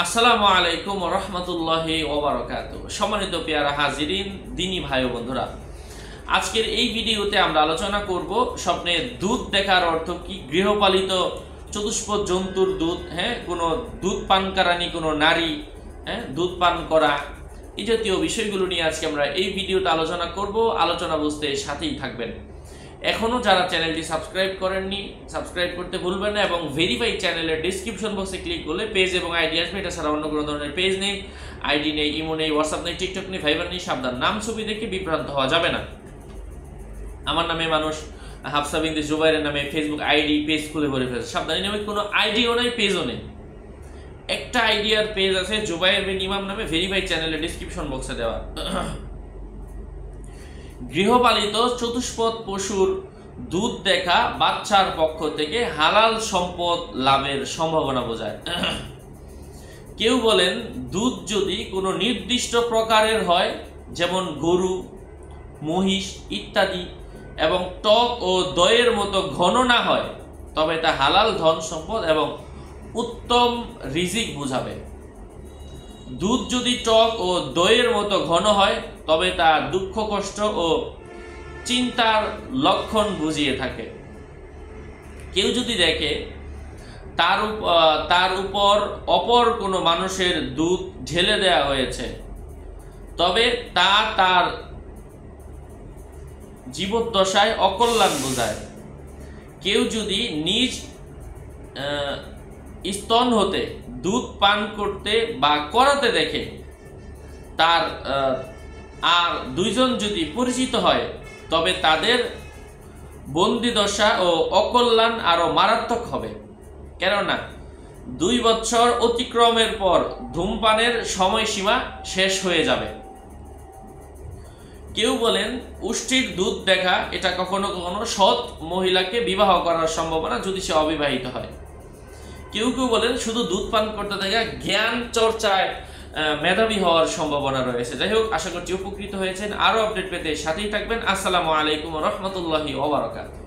আসসালামু আলাইকুম ওয়া রাহমাতুল্লাহি ওয়া বারাকাতুহু। সম্মানিত পেয়ারা হাজিরিন, দিনী ভাই ও বন্ধুরা, আজকের এই ভিডিওতে আমরা আলোচনা করব স্বপ্নে দুধ দেখার অর্থ কি, গৃহপালিত চতুষ্পদ জন্তুর দুধ, কোনো দুধ পানকারানি কোনো নারী দুধ পান করা, এই জাতীয় বিষয়গুলো নিয়ে আজকে আমরা এই ভিডিওতে আলোচনা করব। আলোচনা বুঝতে সাথেই থাকবেন। এখনো যারা চ্যানেলটি সাবস্ক্রাইব করেননি, সাবস্ক্রাইব করতে ভুলবেন না এবং ভেরিফাই চ্যানেলের ডিসক্রিপশন বক্সে ক্লিক করলে পেজ এবং আইডি আসবে। এটা ছাড়া অন্য কোনো ধরনের পেজ নেই, আইডি নেই, ইমো নেই, হোয়াটসঅ্যাপ নেই, টিকটক নেই, ভাইবার নেই। সাবধান, নাম ছবি দেখে বিভ্রান্ত হওয়া যাবে না। আমার নামে মানুষ হাফসা বিনতে জুবাইরের নামে ফেসবুক আইডি পেজ খুলে ভরে ফেলছে। সাবধান, নামে কোনো আইডিও নেই, পেজও নেই। একটা আইডি আর পেজ আছে জুবাইর বিন ইমাম নামে, ভেরিফাই চ্যানেলের ডিসক্রিপশন বক্সে দেওয়া। গৃহপালিত চতুষ্পদ পশুর দুধ দেখা বাচ্চার পক্ষ থেকে হালাল সম্পদ লাভের সম্ভাবনা বোঝায়। কেউ বলেন দুধ যদি কোনো নির্দিষ্ট প্রকারের হয়, যেমন গরু, মহিষ ইত্যাদি, এবং টক ও দইয়ের মতো ঘন না হয়, তবে তা হালাল ধন সম্পদ এবং উত্তম রিজিক বোঝাবে। দুধ যদি টক ও দইয়ের মতো ঘন হয়, তবে তা দুঃখ কষ্ট ও চিন্তার লক্ষণ বুঝিয়ে থাকে। কেউ যদি দেখে তার উপর অপর কোনো মানুষের দুধ ঢেলে দেওয়া হয়েছে, তবে তা তার জীবদ্দশায় অকল্যাণ বোঝায়। কেউ যদি নিজ স্তন হতে দুধ পান করতে বা করাতে দেখে, তার আর দুইজন যদি পরিচিত হয়, তবে তাদের বন্দিদশা ও অকল্যাণ আরো মারাত্মক হবে। কেননা 2 বছর অতিক্রমের পর ধূমপানের সময়সীমা শেষ হয়ে যাবে। কেউ বলেন উষ্ঠির দুধ দেখা এটা কখনো কখনো সৎ মহিলাকে বিবাহ করার সম্ভাবনা, যদি সে অবিবাহিত হয়। কেউ কেউ বলেন শুধু দুধ পান করতে দেখা জ্ঞান চর্চায় মেধাবী হওয়ার সম্ভাবনা রয়েছে। যাই হোক, আশা করছি উপকৃত হয়েছেন। আরো আপডেট পেতে সাথেই থাকবেন। আসসালামু আলাইকুম ওয়া রাহমাতুল্লাহি ওয়া বারাকাতুহু।